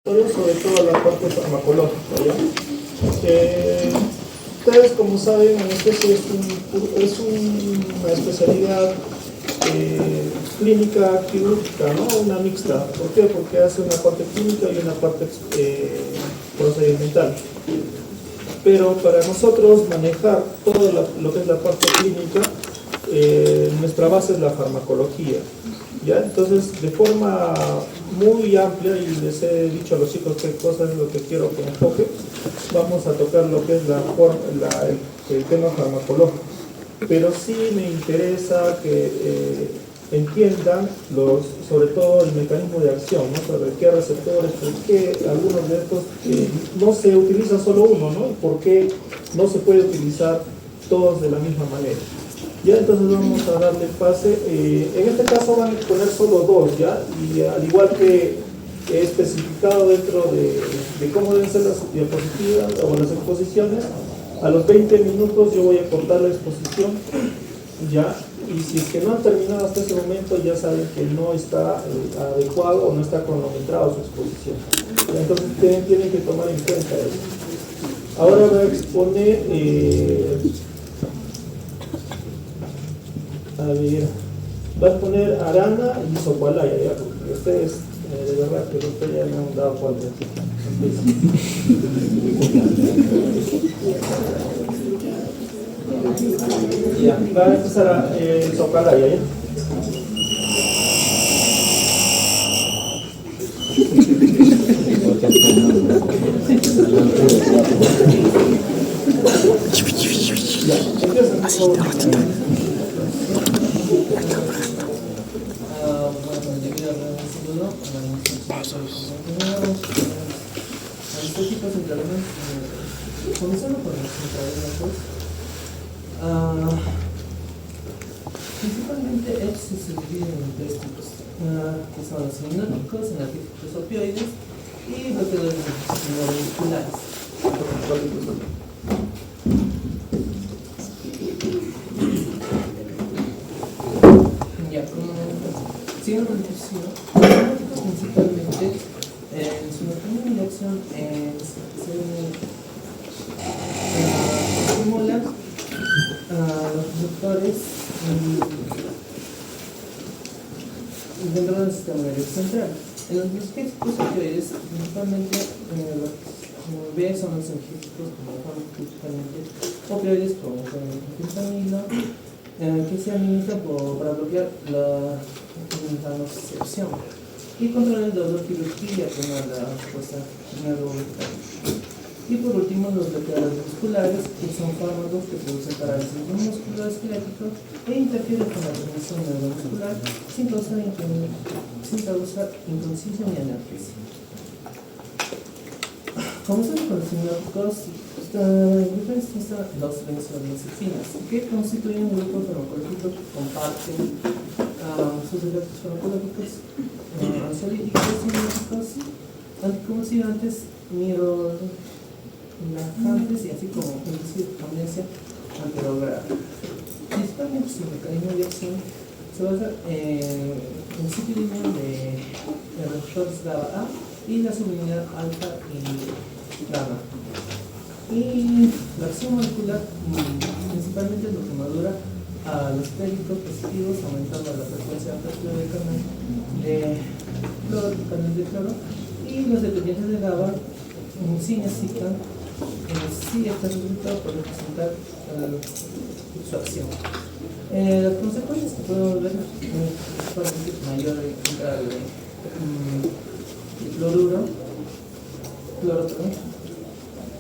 sobre todo la parte farmacológica, ¿ya? Ustedes, como saben, anestesia es una especialidad clínica quirúrgica, ¿no? Una mixta. ¿Por qué? Porque hace una parte clínica y una parte procedimental. Pero para nosotros manejar todo lo que es la parte clínica, nuestra base es la farmacología, ¿ya? Entonces, de forma muy amplia, y les he dicho a los chicos qué cosa es lo que quiero que enfoque, vamos a tocar lo que es el tema farmacológico. Pero sí me interesa que entiendan sobre todo el mecanismo de acción, ¿no? Sobre qué receptores, por qué algunos de estos no se utiliza solo uno, ¿no? Y por qué no se puede utilizar todos de la misma manera. Ya, entonces vamos a darle pase. En este caso van a exponer solo dos, ¿ya? Y al igual que he especificado dentro de cómo deben ser las diapositivas o las exposiciones, a los 20 minutos yo voy a cortar la exposición, ¿ya? Y si es que no han terminado hasta ese momento, ya saben que no está adecuado o no está cronometrado su exposición. Entonces tienen que tomar en cuenta eso. Ahora voy a exponer... va a exponer Arana y Sopalaya, ya, porque ustedes de verdad que ustedes ya me han dado cuenta. Ya, va a empezar Sopalaya, ¿ya? Así de ratito. Comenzando con los intravenosos, principalmente estos se dividen en tres tipos, que son los hipnóticos, analgésicos opioides y bloqueadores neuromusculares. Ya, siguiendo con el ejercicio, principalmente en su mecanismo de acción estimulan los receptores dentro del sistema nervioso central. En los analgésicos opioides, principalmente B son los analgésicos como principalmente opioides como el fentanilo, que se administran para bloquear la nocicepción y controlar el dolor quirúrgico y atenuar la respuesta neuromuscular. Y por último, los bloqueadores musculares, que son fármacos que producen parálisis muscular esquelético e interfieren con la transmisión neuromuscular sin causar inconsciencia ni analgesia. Comenzando con los hipnóticos, están dos benzodiazepinas, que constituyen un grupo farmacológico que comparten sus efectos farmacológicos ansiolíticos, hipnóticos, anticonvulsivantes, relajantes y así como amnesia anterograda. Principalmente su mecanismo de acción se basa en el sitio de unión de receptores GABA-A y la subunidad alfa y gamma. Y la acción molecular principalmente es lo que madura a los péricos positivos, aumentando la frecuencia de canal de cloro, y los dependientes de GABA sí necesitan este resultado para representar su acción. Las consecuencias que podemos ver es mayor entrada de cloro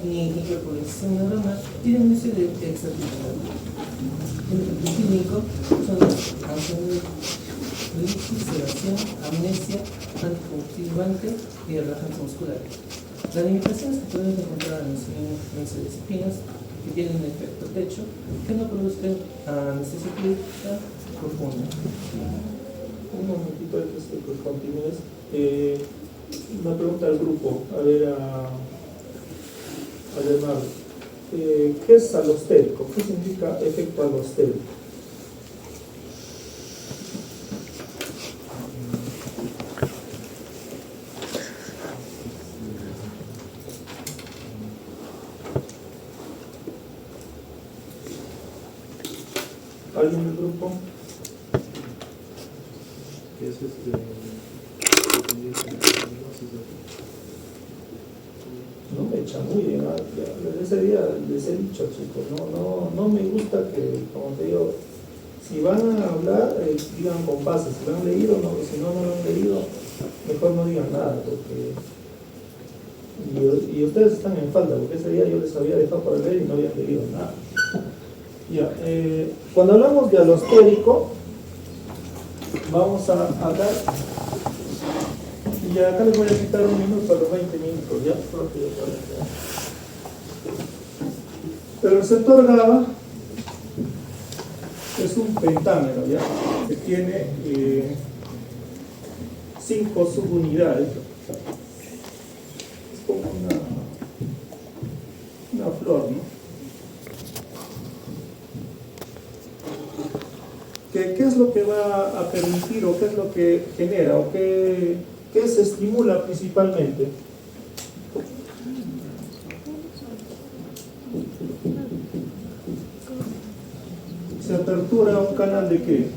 y hiperpolarización neuronal y disminución de exaltación. El efecto clínico son ansiolíticos, sedación, amnesia, anticonvulsivante y relajantes musculares. Las limitaciones que podemos encontrar en las benzodiazepinas que tienen un efecto techo que no producen anestesia clínica profunda. Un momentito antes de que continúes. Una pregunta al grupo. A ver, Leonardo. ¿Qué es alostérico? ¿Qué significa efecto alostérico? ¿Alguien del grupo? Que es No me chamullen, ese día les he dicho, chicos, no me gusta que, como te digo, si van a hablar, digan con base, si lo han leído, no, si no lo han leído, mejor no digan nada, porque y ustedes están en falta, porque ese día yo les había dejado para leer y no habían leído nada. Ya, cuando hablamos de alostérico, vamos a hablar, y acá les voy a quitar un minuto a los 20 minutos, ya, pero el receptor GABA es un pentámero, ya, que tiene 5 subunidades. Es como una flor, ¿no? ¿Qué es lo que va a permitir o qué es lo que genera o qué se estimula principalmente? Se apertura un canal de qué?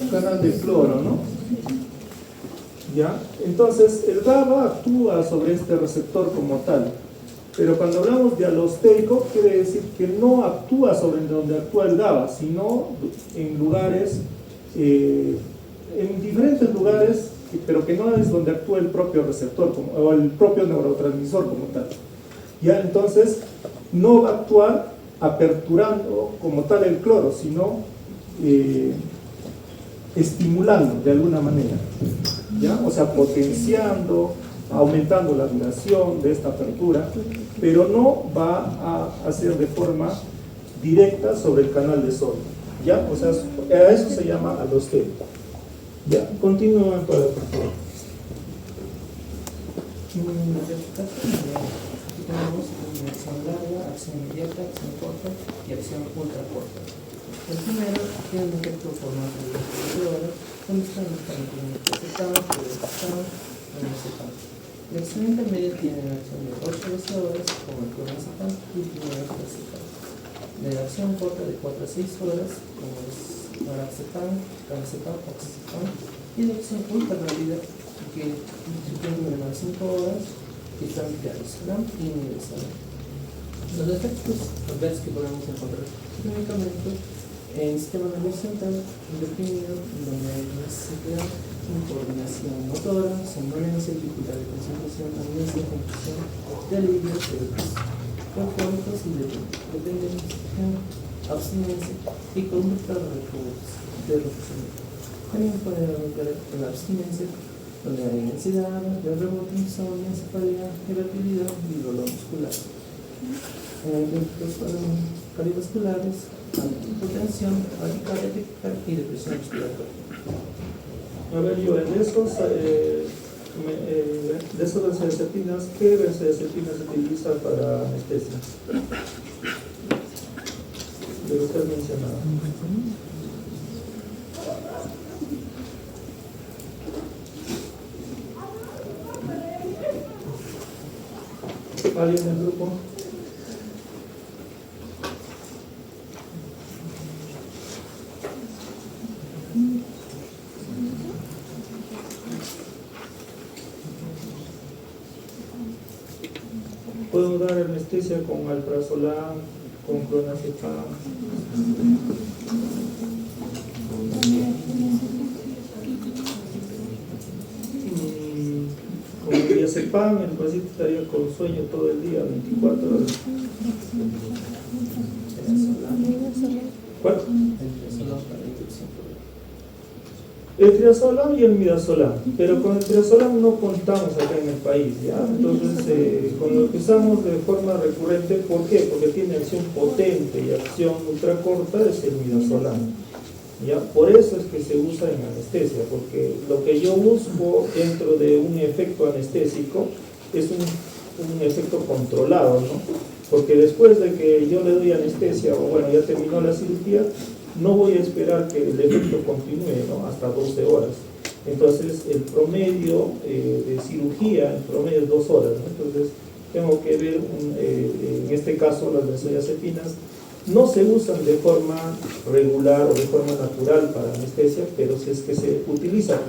Un canal de cloro, ¿no? ¿Ya? Entonces el GABA actúa sobre este receptor como tal. Pero cuando hablamos de alostérico, quiere decir que no actúa sobre donde actúa el GABA, sino en lugares, en diferentes lugares, pero que no es donde actúa el propio receptor o el propio neurotransmisor como tal. ¿Ya? Entonces, no va a actuar aperturando como tal el cloro, sino estimulando de alguna manera. ¿Ya? O sea, potenciando, aumentando la duración de esta apertura, pero no va a hacer de forma directa sobre el canal de sodio. ¿Ya? O sea, a eso se llama alostérico. Ya, continúen por favor. Aquí tenemos acción larga, acción inmediata, acción corta y acción ultra corta. El primero tiene un efecto formato de horas, donde están los mecanismos acetados, predestactados, anesetados. La acción intermedia tiene una acción de 8 horas, como el clonazepam y el acetato. La acción corta de 4 a 6 horas, como es naracetam, clonazepam, oxazepam, y la acción ultra rápida, que tiene menos 5 horas, que están diazolam y midazolam. Los efectos adversos que podemos encontrar clínicamente en el sistema nervioso central deprimido, donde hay necesidad de coordinación motora, somnolencia, dificultad de concentración, amnesia, confusión, delirio, eufóricos y dependencia, abstinencia y conducta de refugiamiento. También puede haber la abstinencia, donde hay ansiedad, de rebote, insomnio, encefalía, irritabilidad y dolor muscular. Cardiovasculares, hipotensión, taquicardia y depresión respiratoria. A ver, yo de esos benzodiazepinas, ¿qué benzodiazepinas se utiliza para anestesia? De lo que has mencionado. ¿Alguien del grupo? Puedo dar anestesia con alprazolam, con clonazepam. Con el diazepam, el paciente estaría con sueño todo el día, 24 horas. ¿Cuál? El triazolam y el midazolam, pero con el triazolam no contamos acá en el país, ¿ya? Entonces, con lo que usamos de forma recurrente, ¿por qué? Porque tiene acción potente y acción ultracorta, es el midazolam, ¿ya? Por eso es que se usa en anestesia, porque lo que yo busco dentro de un efecto anestésico es un efecto controlado, ¿no? Porque después de que yo le doy anestesia, o bueno, ya terminó la cirugía, no voy a esperar que el efecto continúe, ¿no? Hasta 12 horas. Entonces, el promedio de cirugía, el promedio es 2 horas, ¿no? Entonces, tengo que ver, en este caso, las benzodiazepinas no se usan de forma regular o de forma natural para anestesia, pero si es que se utiliza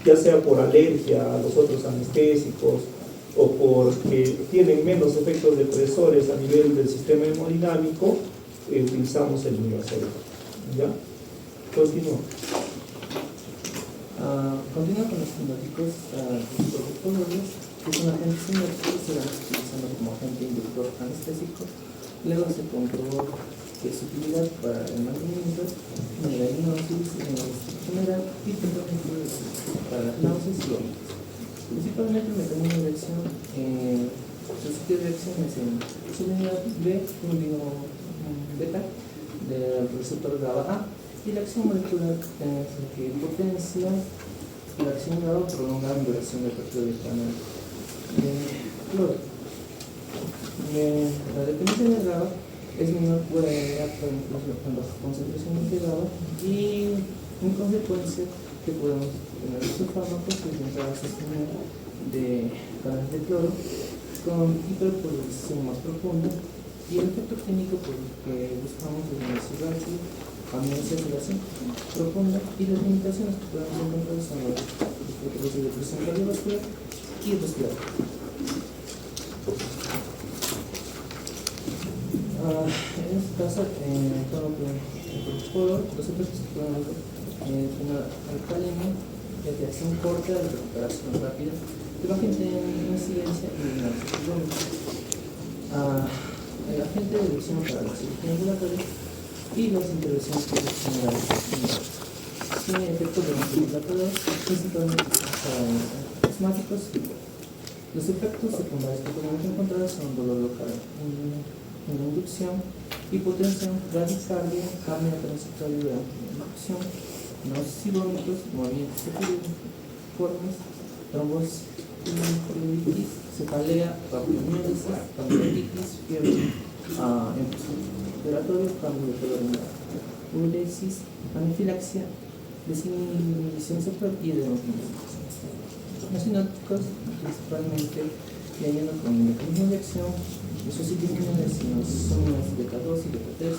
ya sea por alergia a los otros anestésicos o porque tienen menos efectos depresores a nivel del sistema hemodinámico, utilizamos el nivasolid. ¿Ya? Continúo. Continúa con los hipnóticos protocolares, que son agentes hipnóticos que se van utilizando como agente inductor anestésico. Luego se comprobó que su utilidad para el mantenimiento de la hipnosis general y para las náuseas y vómitos. Principalmente el mecanismo de acción, su sitio de acción es en subunidad B, beta, del receptor GABA A, y la acción molecular es la que potencia la acción GABA prolongando la duración del efecto del canal de cloro. La dependencia de GABA es menor, puede actuar incluso en bajas concentraciones de GABA, y en consecuencia que podemos tener estos fármacos que intentan sostener de canales de cloro con hiperpolarización más profunda, y el efecto clínico por el que buscamos es una cirrosis, aminoacidilación profunda, y las limitaciones que podemos encontrar son los efectos de depresión cardiovascular y respiratoria. En este caso, todo lo que el protocolo, los efectos que podemos tener alcalina, de acción corta, de recuperación rápida, pero agente de incidencia y el agente de elección para la cirugía ambulatoria y las intervenciones generales tiene efectos broncodilatadores, principalmente asmáticos. Los efectos secundarios que podemos encontrar son dolor local, inducción, hipotensión, bradicardia, apnea transitoria durante la inducción, náuseas y vómitos, movimientos epidiformes, trombosis, pleuritis, cefalea, papillomiélisis, pancreatitis, fiebre, respiratorio, cambio de color en la uresis, anafilaxia, desinhibición sexual y edema. Los sinópticos, principalmente, yendo con el mecanismo de acción, los sustituciones son las beta-2 y beta-3,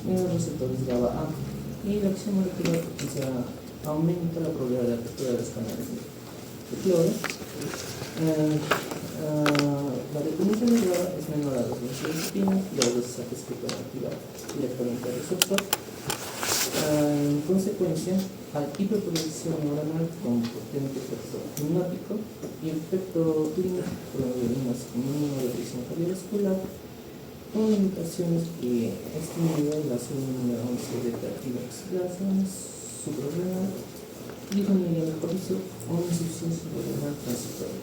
los receptores GABA A, y la acción molecular aumenta la probabilidad de apertura de los canales de cloro. La dependencia de GABA es menor a las benzodiazepinas y a las dosis que pueden activar directamente al receptor. En consecuencia, hay hiperpolarización neuronal con potente efecto hipnótico y efecto clínico por las con mínimo de presión cardiovascular, con limitaciones que estimulan la segunda 11 beta activación suprarrenal, disminuyen el cortisol o insuficiencia renal transitoria.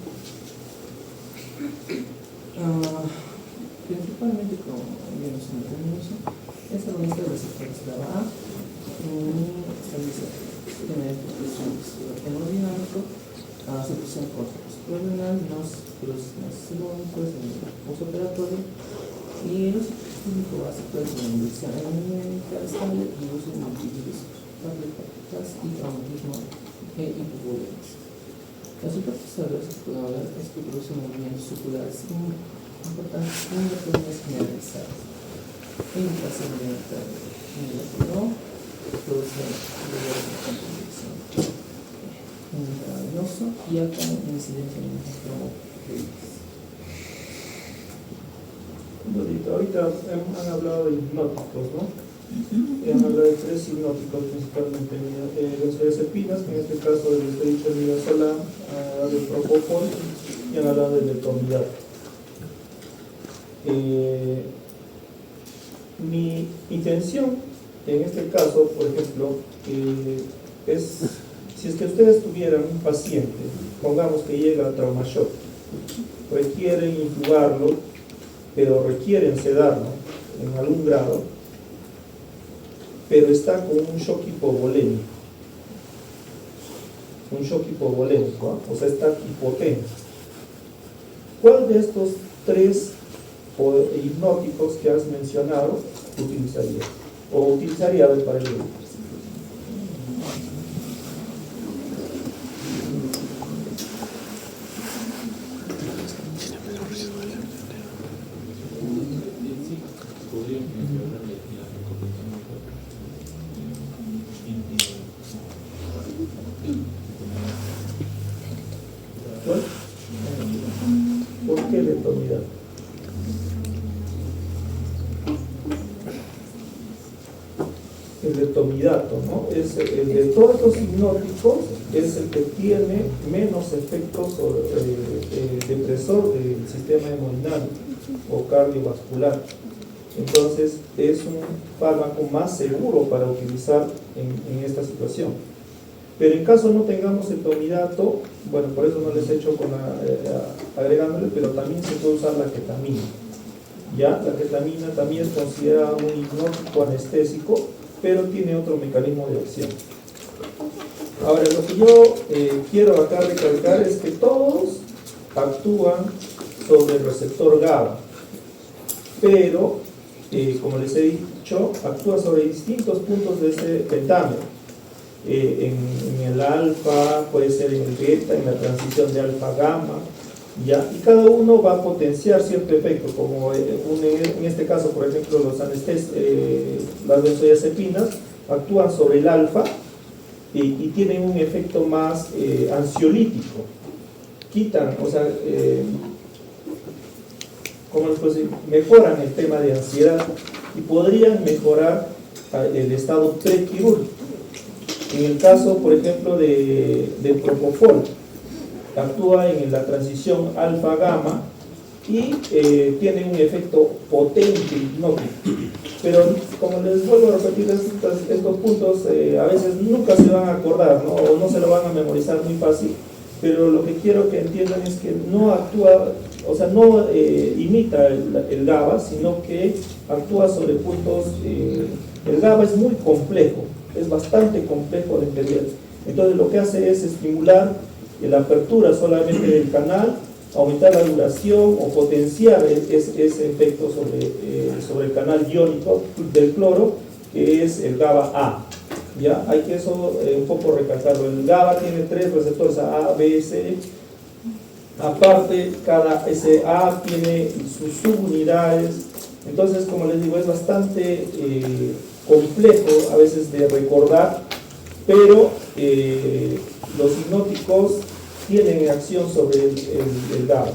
Principalmente, como vimos en el inicio, es agonista de receptores GABA A y estabiliza el sistema de hemodinámico, secreción corticosuprarrenal, náuseas en el postoperatorio, y los clínicos básicos de la inducción aerodinámica estable y uso de multivirus, tabletas y traumatismo e hipovolemia. Las hipertensiones que podemos ver es que producen movimientos circulares importantes y neuronas generalizadas. Indicación de no produce dolor de complicación intravenoso y alta incidencia en tromboembolismo. Ahorita han hablado de hipnóticos, ¿no? Han hablado de 3 hipnóticos principalmente, benzodiazepinas, que en este caso les he dicho el midazolam, han hablado del propofol y han hablado del letromidato. Mi intención en este caso, por ejemplo, es si es que ustedes tuvieran un paciente, pongamos que llega a trauma shock, requieren intubarlo, pero requieren sedarlo en algún grado, pero está con un shock hipovolémico. O sea, está hipotenso. ¿Cuál de estos 3 hipnóticos que has mencionado utilizaría? O utilizaría para el grupo. ¿Cuál? ¿Por qué leptomidato? El leptomidato, ¿no? Es el de todos los hipnóticos, es el que tiene menos efectos depresor del sistema hemodinámico o cardiovascular. Entonces es un fármaco más seguro para utilizar en esta situación. Pero en caso no tengamos leptomidato, bueno, por eso no les he hecho agregándole, pero también se puede usar la ketamina. Ya, la ketamina también es considerada un hipnótico anestésico, pero tiene otro mecanismo de acción. Ahora, lo que yo quiero acá recalcar es que todos actúan sobre el receptor GABA, pero, como les he dicho, actúa sobre distintos puntos de ese pentámero. En el alfa, puede ser en el beta, en la transición de alfa-gamma, ¿ya? Y cada uno va a potenciar cierto efecto, como en este caso, por ejemplo, las benzodiazepinas actúan sobre el alfa y tienen un efecto más ansiolítico. Quitan, o sea, ¿cómo les puedo decir? Mejoran el tema de ansiedad y podrían mejorar el estado prequirúrgico. En el caso, por ejemplo, del propofol, actúa en la transición alfa-gamma y tiene un efecto potente hipnótico. Pero, como les vuelvo a repetir, estos puntos a veces nunca se van a acordar, ¿no? O no se lo van a memorizar muy fácil, pero lo que quiero que entiendan es que no actúa, o sea, no imita el GABA, sino que actúa sobre puntos. El GABA es muy complejo, es bastante complejo de entender. Entonces lo que hace es estimular la apertura solamente del canal, aumentar la duración o potenciar ese efecto sobre el canal iónico del cloro, que es el GABA-A. ¿Ya? Hay que eso un poco recalcarlo. El GABA tiene 3 receptores, A, B, C. Aparte, cada A tiene sus subunidades. Entonces, como les digo, es bastante complejo a veces de recordar, pero los hipnóticos tienen acción sobre el GABA.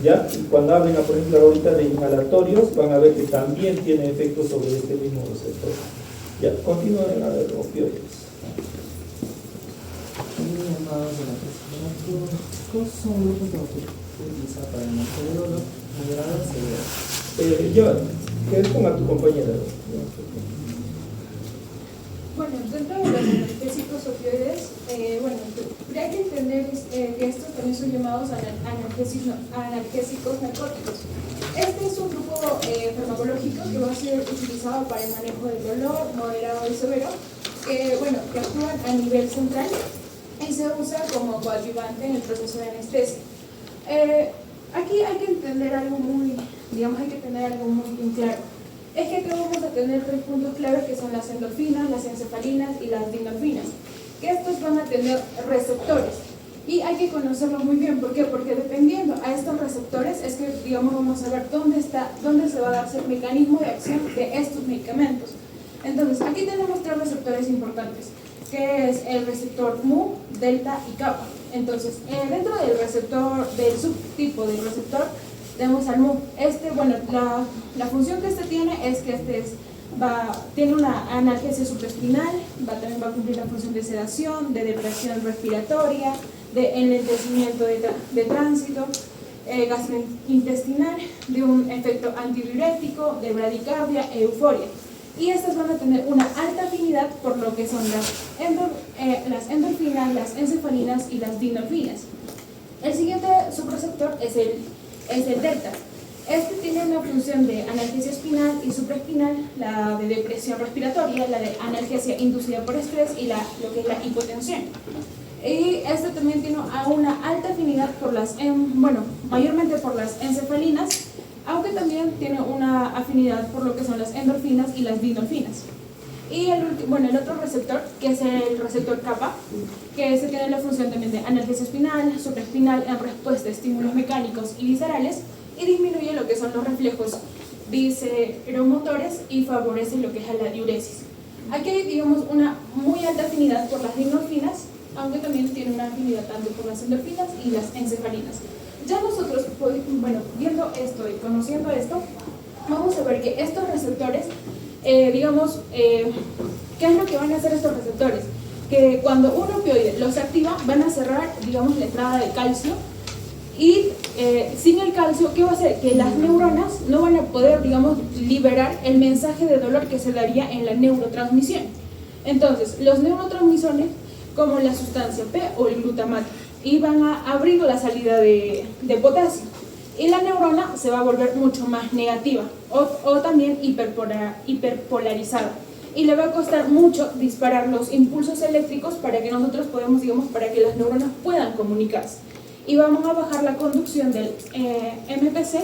¿Ya? Y cuando hablen, por ejemplo, ahorita de inhalatorios, van a ver que también tiene efectos sobre este mismo receptor. Ya, continúen a ver opioides. ¿Cuáles son los grupos que utilizar para el manejo de dolor moderado severo? Yo, que ponga tu compañera. Bueno, dentro de los analgésicos opioides, bueno, hay que entender que estos también son llamados analgésicos narcóticos. Este es un grupo farmacológico que va a ser utilizado para el manejo del dolor moderado y severo, que actúan a nivel central y se usa como coadyuvante en el proceso de anestesia. Aquí hay que entender algo hay que tener algo muy bien claro. Es que acá vamos a tener 3 puntos claves, que son las endorfinas, las encefalinas y las dinorfinas, que estos van a tener receptores y hay que conocerlos muy bien. ¿Por qué? Porque dependiendo a estos receptores es que, vamos a ver dónde se va a dar el mecanismo de acción de estos medicamentos. Entonces, aquí tenemos 3 receptores importantes, que es el receptor mu, delta y kappa. Entonces, dentro del receptor, del subtipo del receptor, tenemos al mu. La función que tiene es que tiene una analgesia supraespinal, también va a cumplir la función de sedación, de depresión respiratoria, de enlentecimiento de tránsito, gastrointestinal, de un efecto antidiurético, de bradicardia e euforia. Y estas van a tener una alta afinidad por lo que son las endorfinas, las encefalinas y las dinorfinas. El siguiente subreceptor es el delta. Este tiene una función de analgesia espinal y supraespinal, la de depresión respiratoria, la de analgesia inducida por estrés y lo que es la hipotensión. Y este también tiene una alta afinidad por mayormente por las encefalinas, aunque también tiene una afinidad por lo que son las endorfinas y las dinorfinas. Y el otro receptor, que es el receptor kappa, que ese tiene la función también de analgesia espinal, supraespinal en respuesta a estímulos mecánicos y viscerales, y disminuye lo que son los reflejos visceromotores y favorece lo que es la diuresis. Aquí hay, una muy alta afinidad por las dinorfinas aunque también tiene una afinidad tanto por las endorfinas y las encefalinas. Ya nosotros, bueno, viendo esto y conociendo esto, vamos a ver que estos receptores, digamos, ¿qué es lo que van a hacer estos receptores? Que cuando un opioide los activa, van a cerrar, digamos, la entrada de calcio, y sin el calcio, ¿qué va a hacer? Que las neuronas no van a poder, digamos, liberar el mensaje de dolor que se daría en la neurotransmisión. Entonces, los neurotransmisores, como la sustancia P o el glutamato, y van a abrir la salida de potasio, y la neurona se va a volver mucho más negativa o también hiperpolarizada, y le va a costar mucho disparar los impulsos eléctricos para que nosotros podamos, digamos, para que las neuronas puedan comunicarse. Y vamos a bajar la conducción del MPC,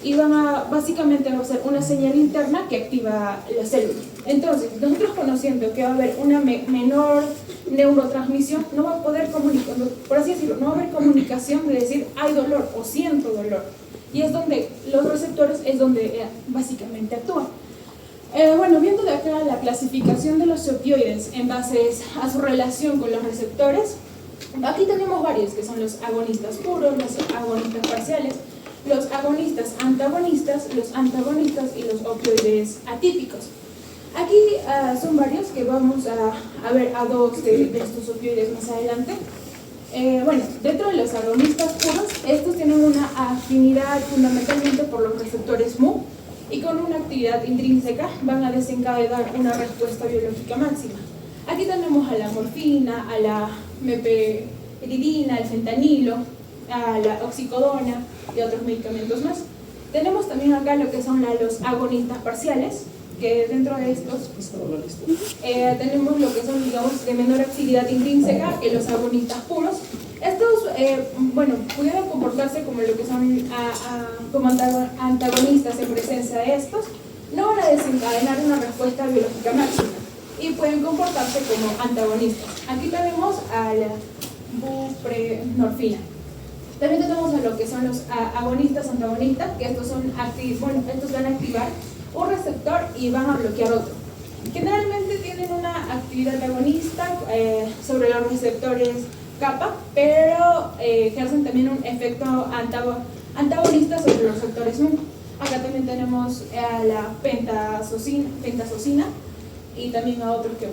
y van a, básicamente va a ser una señal interna que activa la célula. Entonces, nosotros conociendo que va a haber una menor neurotransmisión, no va a poder comunicar, por así decirlo, no va a haber comunicación de decir hay dolor o siento dolor. Y es donde los receptores es donde básicamente actúan. Bueno, viendo de acá la clasificación de los opioides en base a su relación con los receptores, aquí tenemos varios, que son los agonistas puros, los agonistas parciales, los agonistas antagonistas, los antagonistas y los opioides atípicos. Aquí son varios que vamos a ver a dos de estos opioides más adelante. Bueno, dentro de los agonistas puros, estos tienen una afinidad fundamentalmente por los receptores Mu, y con una actividad intrínseca van a desencadenar una respuesta biológica máxima. Aquí tenemos a la morfina, a la meperidina, al fentanilo, a la oxicodona y otros medicamentos más. Tenemos también acá lo que son los agonistas parciales, que dentro de estos tenemos lo que son, digamos, de menor actividad intrínseca que los agonistas puros. Estos, bueno, pudieran comportarse como lo que son como antagonistas en presencia de estos, no van a desencadenar una respuesta biológica máxima y pueden comportarse como antagonistas. Aquí tenemos a la buprenorfina. También tenemos a lo que son los agonistas antagonistas, que estos son estos van a activar un receptor y van a bloquear otro. Generalmente tienen una actividad agonista sobre los receptores kappa, pero ejercen también un efecto antagonista sobre los receptores mu. Acá también tenemos a la pentasocina y también a otros que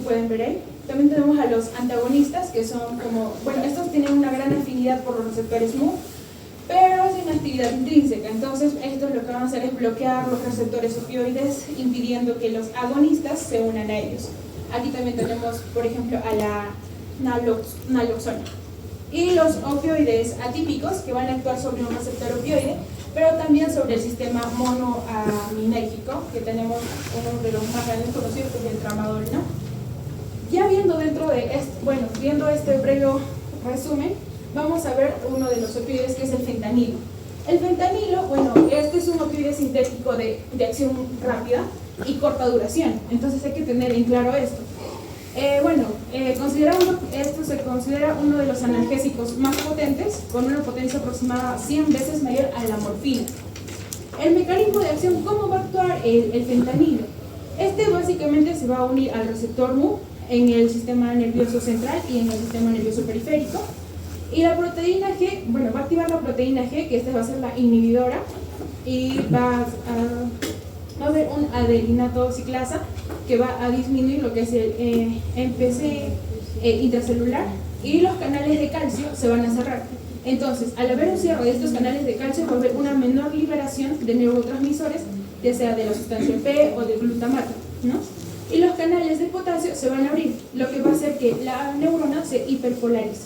pueden ver ahí. También tenemos a los antagonistas, que son como, bueno, estos tienen una gran afinidad por los receptores mu, pero sin actividad intrínseca. Entonces, estos lo que van a hacer es bloquear los receptores opioides, impidiendo que los agonistas se unan a ellos. Aquí también tenemos, por ejemplo, a la naloxona. Y los opioides atípicos, que van a actuar sobre un receptor opioide, pero también sobre el sistema monoaminérgico, que tenemos uno de los más grandes conocidos, que es el tramadol, ¿no? Ya viendo viendo este breve resumen, vamos a ver uno de los opioides, que es el fentanilo. El fentanilo, bueno, este es un opioide sintético de acción rápida y corta duración, entonces hay que tener en claro esto. Esto se considera uno de los analgésicos más potentes, con una potencia aproximada 100 veces mayor a la morfina. El mecanismo de acción, ¿cómo va a actuar el fentanilo? Este básicamente se va a unir al receptor mu en el sistema nervioso central y en el sistema nervioso periférico. Y la proteína G, bueno, va a activar la proteína G, que esta va a ser la inhibidora, y va a haber un adelinato ciclasa que va a disminuir lo que es el MPC intracelular, y los canales de calcio se van a cerrar. Entonces, al haber un cierre de estos canales de calcio, va a haber una menor liberación de neurotransmisores, ya sea de la sustancia P o del glutamato, ¿no? Y los canales de potasio se van a abrir, lo que va a hacer que la neurona se hiperpolarice.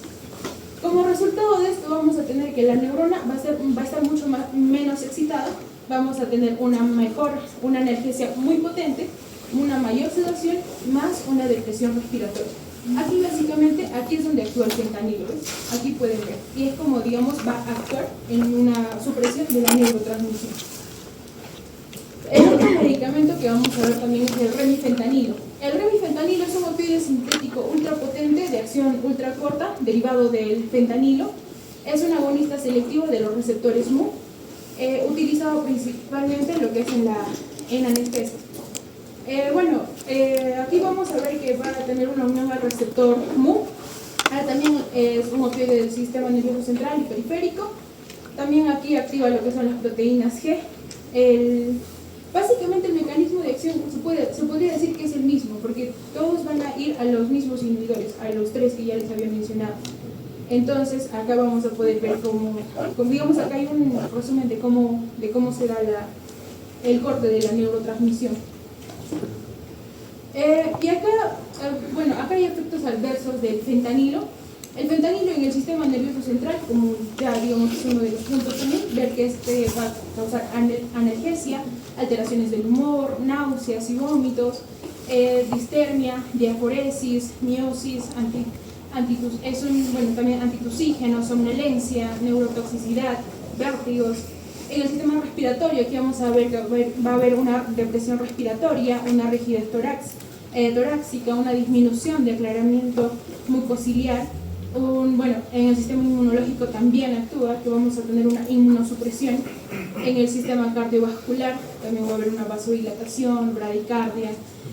Como resultado de esto, vamos a tener que la neurona va a estar mucho menos excitada, vamos a tener una analgesia muy potente, una mayor sedación, más una depresión respiratoria. Aquí básicamente, aquí es donde actúa el fentanilo, ¿ves? Aquí pueden ver. Y es como, digamos, va a actuar en una supresión de la neurotransmisión. El otro medicamento que vamos a ver también es el remifentanilo. El remifentanilo es un opioide sintético ultrapotente de acción ultracorta, derivado del fentanilo. Es un agonista selectivo de los receptores mu, utilizado principalmente en lo que es en anestesia. Aquí vamos a ver que va a tener una unión al receptor mu, Ahora también es un opioide del sistema nervioso central y periférico. También aquí activa lo que son las proteínas G. Básicamente el mecanismo de acción se podría decir que es el mismo, porque todos van a ir a los mismos inhibidores, a los 3 que ya les había mencionado. Entonces acá vamos a poder ver cómo digamos, acá hay un resumen de cómo se da el corte de la neurotransmisión. Y acá, bueno, acá hay efectos adversos del fentanilo. El fentanilo en el sistema nervioso central, como ya digamos es uno de los puntos también, ver que este va a causar analgesia, alteraciones del humor, náuseas y vómitos, distermia, diaforesis, miosis, también antitusígenos, somnolencia, neurotoxicidad, vértigos. En el sistema respiratorio, aquí vamos a ver que va a haber una depresión respiratoria, una rigidez torácica, una disminución de aclaramiento mucociliar. En el sistema inmunológico también actúa, que vamos a tener una inmunosupresión. En el sistema cardiovascular también va a haber una vasodilatación, bradicardia,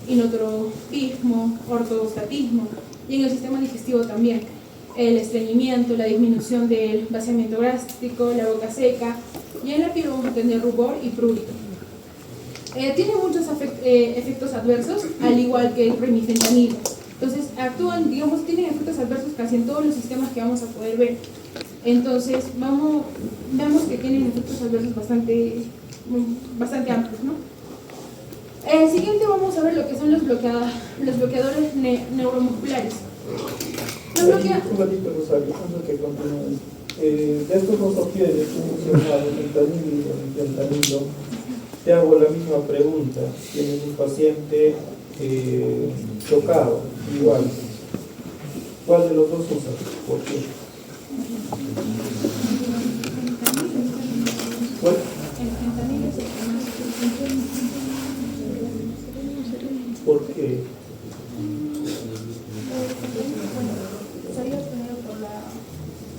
inotropismo, ortostatismo. Y en el sistema digestivo también, el estreñimiento, la disminución del vaciamiento gástrico, la boca seca. Y en la piel vamos a tener rubor y prurito. Tiene muchos efectos adversos, al igual que el remifentanilo. Entonces, tienen efectos adversos casi en todos los sistemas que vamos a poder ver. Entonces, veamos que tienen efectos adversos bastante amplios, ¿no? Siguiente vamos a ver lo que son los bloqueadores neuromusculares. Un ratito, Rosario, antes que continúes. De estos dos opioides que hemos mencionado, fentanilo y fentanilo, te hago la misma pregunta. Tienes un paciente chocado, igual. ¿Cuál de los dos usas? ¿Por qué? ¿Cuál? ¿Por qué?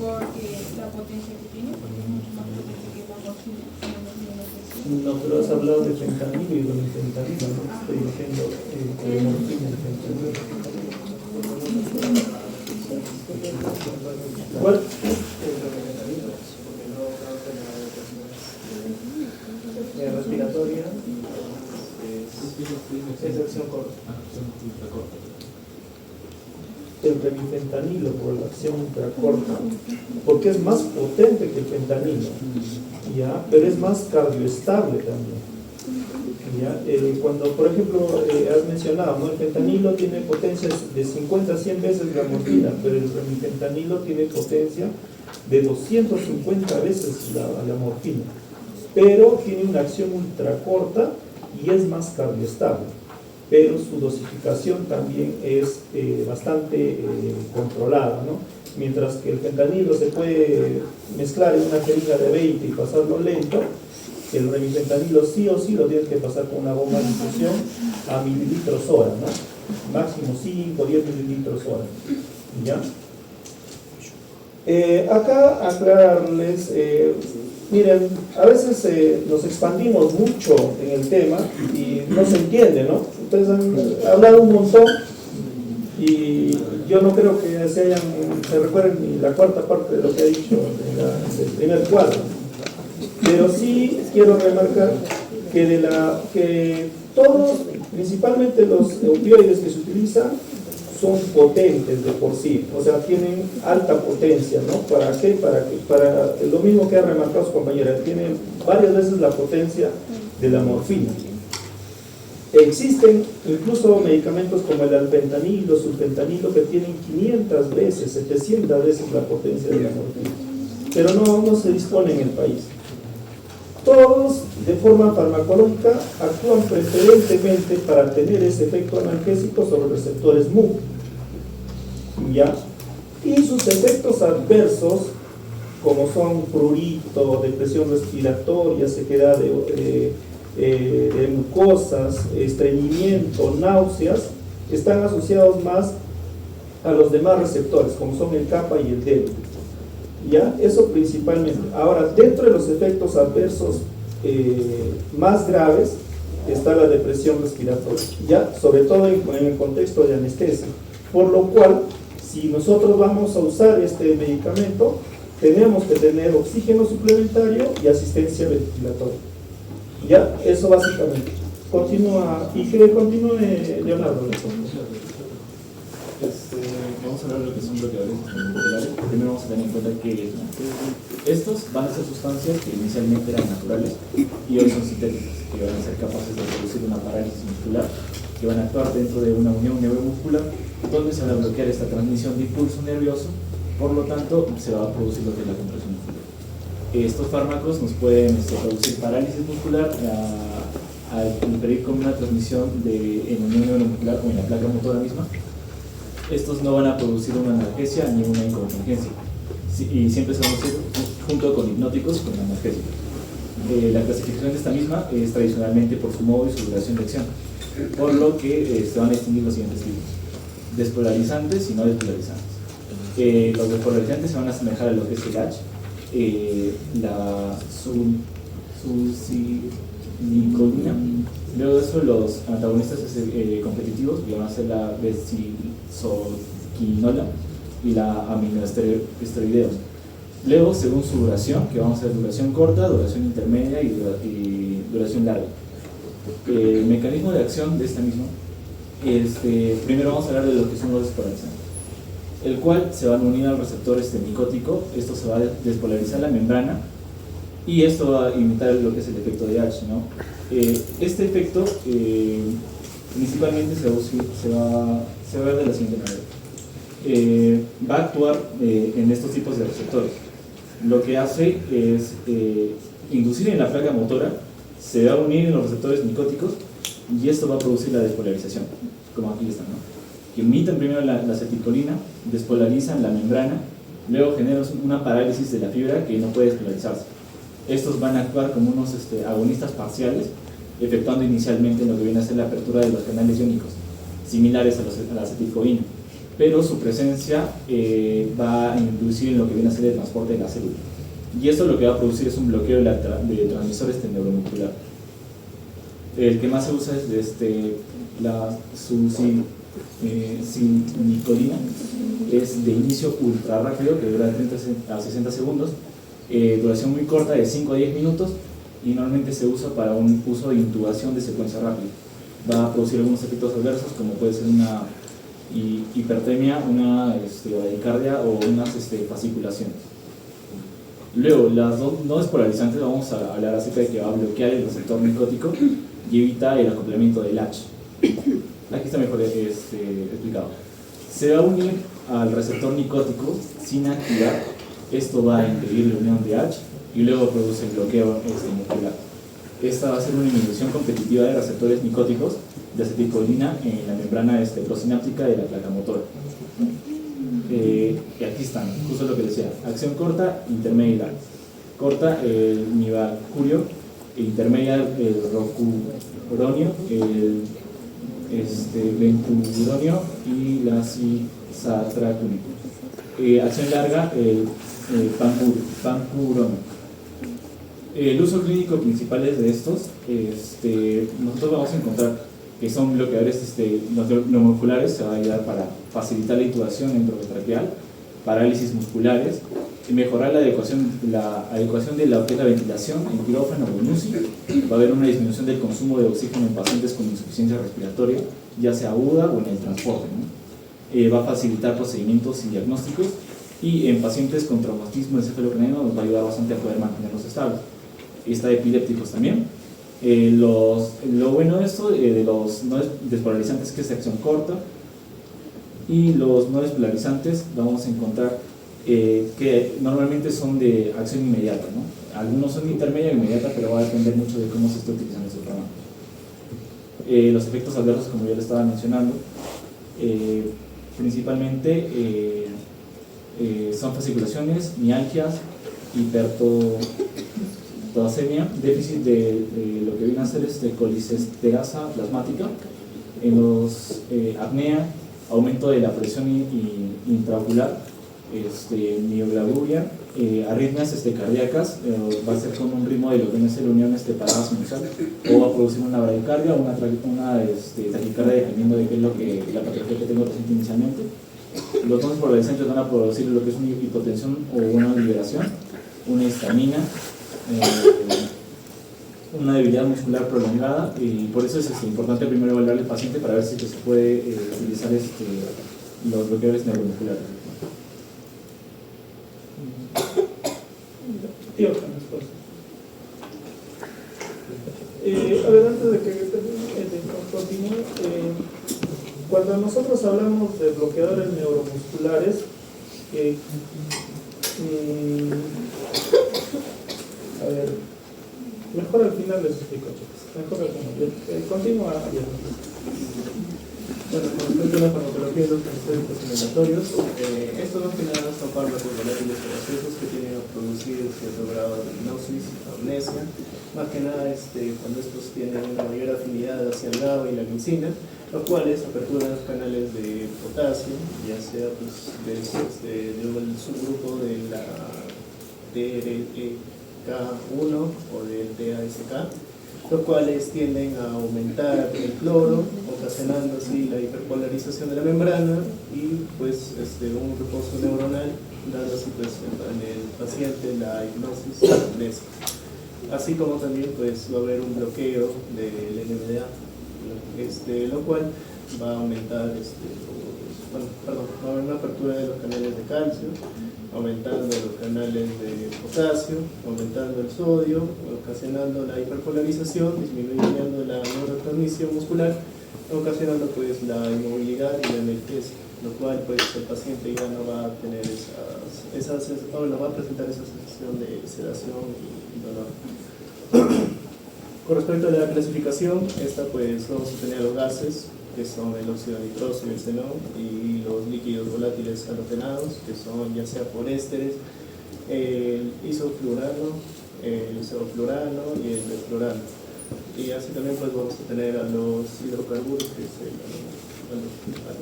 Porque la potencia que tiene, porque es mucho más potente que la morfina. No, pero has hablado de fentanilo y de fentanilo, ¿no? Estoy diciendo de morfina y fentanilo. ¿Cuál? Respiratoria. Es acción corta. El remifentanilo por la acción ultracorta, porque es más potente que el fentanilo, ¿ya? Pero es más cardioestable también, ¿ya? Cuando, por ejemplo, has mencionado, ¿no? El fentanilo tiene potencias de 50 a 100 veces la morfina, pero el remifentanilo tiene potencia de 250 veces la morfina, pero tiene una acción ultracorta y es más cardioestable. Pero su dosificación también es bastante controlada, ¿no? Mientras que el fentanilo se puede mezclar en una jeringa de 20 y pasarlo lento, el remifentanilo sí o sí lo tienes que pasar con una bomba de infusión a mililitros hora, ¿no? Máximo 5 o 10 mililitros hora, ¿ya? Acá aclararles, miren, a veces nos expandimos mucho en el tema y no se entiende, ¿no? Ustedes han hablado un montón y yo no creo que se recuerden ni la cuarta parte de lo que ha dicho del primer cuadro. Pero sí quiero remarcar que todos, principalmente los opioides que se utilizan, son potentes de por sí, o sea, tienen alta potencia, ¿no? ¿Para qué? Para lo mismo que ha remarcado su compañera, tienen varias veces la potencia de la morfina. Existen incluso medicamentos como el alfentanilo, sulfentanilo, que tienen 500 veces, 700 veces la potencia de la morfina, pero no se dispone en el país. Todos, de forma farmacológica, actúan preferentemente para tener ese efecto analgésico sobre receptores MU, ¿ya? Y sus efectos adversos, como son prurito, depresión respiratoria, sequedad de mucosas, estreñimiento, náuseas, están asociados más a los demás receptores, como son el kappa y el delta. ¿Ya? Eso principalmente. Ahora, dentro de los efectos adversos más graves está la depresión respiratoria, ¿ya? Sobre todo en el contexto de anestesia, por lo cual si nosotros vamos a usar este medicamento, tenemos que tener oxígeno suplementario y asistencia ventilatoria. Ya, eso básicamente. Continúa, y que continúe Leonardo. Vamos a hablar de lo que son bloqueadores moleculares. Primero vamos a tener en cuenta que estos van a ser sustancias que inicialmente eran naturales y hoy son sintéticas, que van a ser capaces de producir una parálisis muscular, que van a actuar dentro de una unión neuromuscular, donde se va a bloquear esta transmisión de impulso nervioso, por lo tanto se va a producir lo que es la contracción muscular. Estos fármacos nos pueden producir parálisis muscular al interferir con una transmisión en unión neuromuscular o en la placa motora misma. Estos no van a producir una analgesia ni una incontingencia, y siempre se van a hacer junto con hipnóticos y con analgésicos. La clasificación de esta misma es tradicionalmente por su modo y su duración de acción, por lo que se van a distinguir los siguientes tipos: despolarizantes y no despolarizantes. Los despolarizantes se van a asemejar a lo que es el H, la sulcinicolina. Luego de eso, los antagonistas competitivos, que van a ser la bezisoquinola y la aminoesteroideos. Luego, según su duración, que vamos a ver duración corta, duración intermedia y duración larga. El mecanismo de acción de esta misma, primero vamos a hablar de lo que son los despolarizantes, el cual se van a unir al receptor micótico. Esto se va a despolarizar la membrana y esto va a imitar lo que es el efecto de H, ¿no? Este efecto principalmente se va a ver de la siguiente manera. Va a actuar en estos tipos de receptores. Lo que hace es inducir en la placa motora, se va a unir en los receptores micóticos y esto va a producir la despolarización, como aquí están, ¿no? Que imitan primero la acetilcolina, despolarizan la membrana, luego generan una parálisis de la fibra que no puede despolarizarse. Estos van a actuar como unos agonistas parciales, efectuando inicialmente lo que viene a ser la apertura de los canales iónicos, similares a la acetilcolina, pero su presencia va a inducir en lo que viene a ser el transporte de la célula. Y esto lo que va a producir es un bloqueo de transmisores neuromuscular. El que más se usa es la sulcinicolina, es de inicio ultra rápido, que dura de 30 a 60 segundos, duración muy corta de 5 a 10 minutos, y normalmente se usa para un uso de intubación de secuencia rápida. Va a producir algunos efectos adversos, como puede ser una hipertermia, una bradicardia o unas fasciculaciones. Luego, las no despolarizantes, vamos a hablar acerca de que va a bloquear el receptor micótico y evita el acoplamiento del H. Aquí está mejor explicado. Se va a unir al receptor nicótico sin activar. Esto va a impedir la unión de H y luego produce el bloqueo muscular. Esta va a ser una inhibición competitiva de receptores nicóticos de acetilcolina en la membrana prosináptica de la placa motora. Y aquí están, justo lo que decía: acción corta, intermedia y larga. Corta, el nivacurio; intermedia, el rocuronio, el bencuronio y la cisatracunio. Acción larga, el pancuronio. El uso clínico principal de estos, nosotros vamos a encontrar que son bloqueadores neuromusculares. Se va a ayudar para facilitar la intubación enterotraqueal, parálisis musculares, y mejorar la adecuación de lo que es la ventilación en quirófano o en UCI. Va a haber una disminución del consumo de oxígeno en pacientes con insuficiencia respiratoria, ya sea aguda o en el transporte, ¿no? Va a facilitar procedimientos y diagnósticos, y en pacientes con traumatismo encefalocraniano nos va a ayudar bastante a poder mantenerlos estables. Está epilépticos también. Lo bueno de esto, de los no despolarizantes, es que es de acción corta, y los no despolarizantes vamos a encontrar que normalmente son de acción inmediata, ¿no? Algunos son de intermedia e inmediata, pero va a depender mucho de cómo se esté utilizando su fármaco. Los efectos adversos, como ya lo estaba mencionando, principalmente son fasciculaciones, mialgias, hipertosemia, déficit de lo que viene a ser colicesterasa plasmática, en los apnea, aumento de la presión intraocular, mioglaburia, arritmias cardíacas. Va a ser con un ritmo de lo que viene a ser unión parada sinusal, o va a producir una bradicardia o una taquicardia, dependiendo de qué es la patología que tengo reciente inicialmente. Los dones fluorescentes van a producir lo que es una hipotensión o una liberación, una histamina, una debilidad muscular prolongada, y por eso es importante primero evaluar al paciente para ver si se puede utilizar los bloqueadores neuromusculares. Tío, después. A ver, antes de que continúe, cuando nosotros hablamos de bloqueadores neuromusculares, a ver, mejor al final les explico, chicos. Mejor al final. Continúa ayer. Bueno, con respecto a la farmacología de los anestéticos inhalatorios, estos más que nada son fármacos volátiles o gaseosos que tienen a producir cierto grado de hipnosis, amnesia, más que nada cuando estos tienen una mayor afinidad hacia el GABA y la glicina, los cuales aperturan los canales de potasio, ya sea pues, del subgrupo de la TRK1 o del TASK, los cuales tienden a aumentar el cloro, ocasionando así la hiperpolarización de la membrana y pues un reposo neuronal, dando así pues en el paciente la hipnosis amnésica. Así como también pues va a haber un bloqueo del NMDA, lo cual va a aumentar va a haber una apertura de los canales de calcio, aumentando los canales de potasio, aumentando el sodio, ocasionando la hiperpolarización, disminuyendo la neurotransmisión muscular, ocasionando pues la inmovilidad y la analgesia, lo cual pues el paciente ya no va a tener no va a presentar esa sensación de sedación y dolor. Con respecto a la clasificación, pues vamos a tener los gases, que son el óxido nitroso y el xenón, y los líquidos volátiles halogenados, que son ya sea por ésteres, el isofluorano, el isofluorano y el desfluorano. Y así también pues vamos a tener a los hidrocarburos, que es el alufano.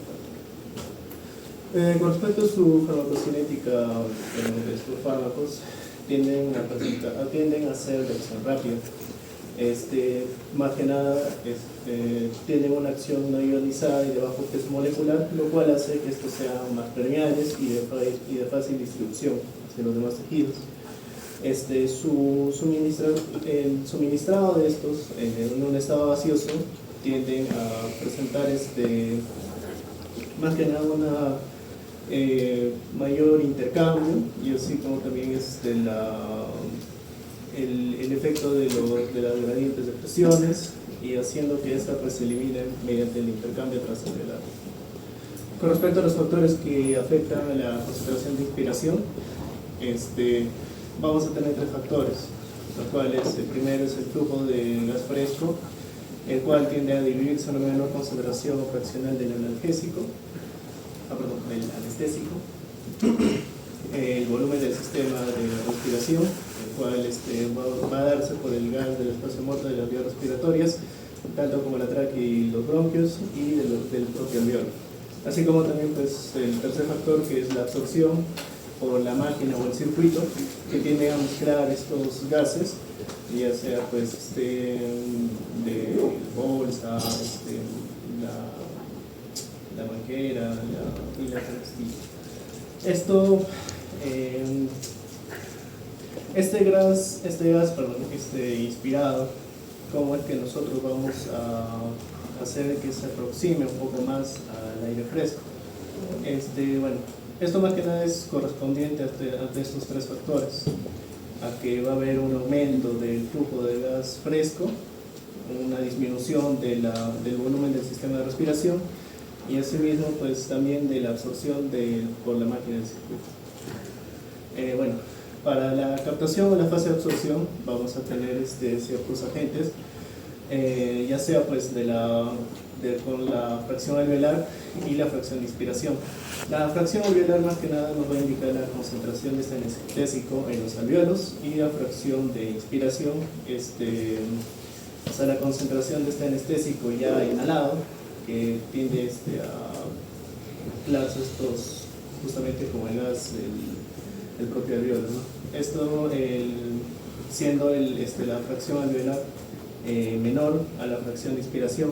Con respecto a su farmacocinética, estos fármacos tienden a ser de acción rápida. Más que nada tienen una acción no ionizada y de bajo peso molecular, lo cual hace que estos sean más permeables y de fácil distribución hacia los demás tejidos. El suministrado de estos en un estado gaseoso tienden a presentar más que nada una mayor intercambio, y así como también el efecto de las gradientes de presiones, y haciendo que esta pues se elimine mediante el intercambio transcelular. Con respecto a los factores que afectan a la concentración de inspiración, vamos a tener tres factores, los cuales el primero es el flujo de gas fresco, el cual tiende a diluirse a una menor concentración fraccional del analgésico, del anestésico, el volumen del sistema de respiración, el cual va a darse por el gas del espacio muerto de las vías respiratorias, tanto como la tráquea y los bronquios, y del propio alveolo. Así como también pues, el tercer factor, que es la absorción por la máquina o el circuito, que tiende a mezclar estos gases, ya sea pues de bolsa, la manguera y la canastilla. Este gas inspirado, ¿cómo es que nosotros vamos a hacer que se aproxime un poco más al aire fresco? Esto más que nada es correspondiente a estos tres factores, a que va a haber un aumento del flujo de gas fresco, una disminución del volumen del sistema de respiración, y asimismo pues también de la absorción por la máquina del circuito. Para la captación o la fase de absorción vamos a tener ciertos agentes, ya sea pues con la fracción alveolar y la fracción de inspiración. La fracción alveolar más que nada nos va a indicar la concentración de este anestésico en los alveolos, y la fracción de inspiración, la concentración de este anestésico ya inhalado, que tiende a mezclarse estos justamente como el gas del propio alveolo, ¿no? Esto siendo la fracción alveolar menor a la fracción de inspiración,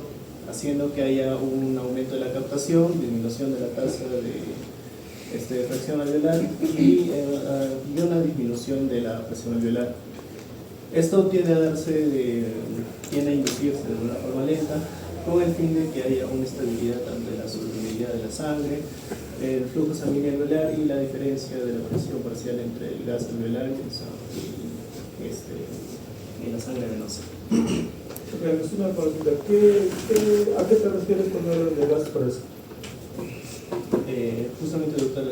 haciendo que haya un aumento de la captación, disminución de la tasa de fracción alveolar y una disminución de la presión alveolar. Esto tiende a tiende a inducirse de una forma lenta, con el fin de que haya una estabilidad tanto de la solubilidad de la sangre, el flujo sanguíneo alveolar y la diferencia de la presión parcial entre el gas alveolar y la sangre venosa. Es una consulta. ¿A qué te refieres cuando hablas de gas preso? Justamente, doctor,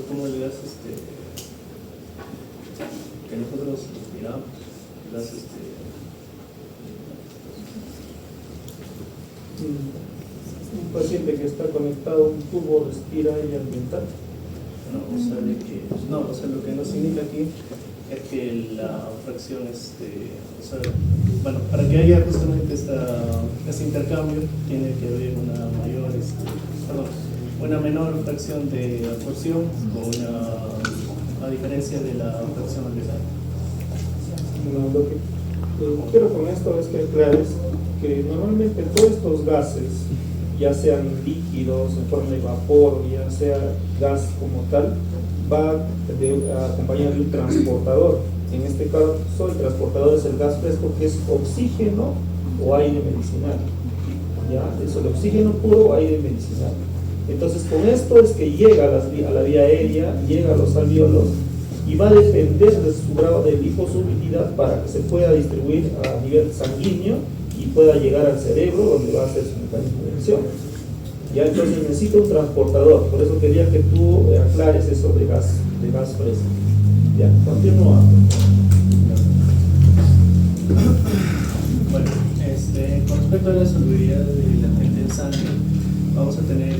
como el gas que nosotros respiramos, gas Un paciente que está conectado a un tubo respira aire ambiental. o sea, lo que nos indica aquí es que la fracción, para que haya justamente este intercambio, tiene que haber una menor fracción de absorción a diferencia de la fracción alveolar. Lo que quiero con esto es que aclares que normalmente todos estos gases, ya sean líquidos en forma de vapor, ya sea gas como tal, va acompañado de un transportador. En este caso, el transportador es el gas fresco, que es oxígeno o aire medicinal. ¿Ya? Es el oxígeno puro o aire medicinal. Entonces, con esto es que llega a la vía aérea, llega a los alvéolos y va a depender de su grado de liposolubilidad para que se pueda distribuir a nivel sanguíneo y pueda llegar al cerebro, donde va a hacer su mecanismo de emisión. Ya, entonces necesita un transportador, por eso quería que tú aclares eso de gas fresco. Ya, continúa. Bueno, con respecto a la solubilidad del agente en sangre, vamos a tener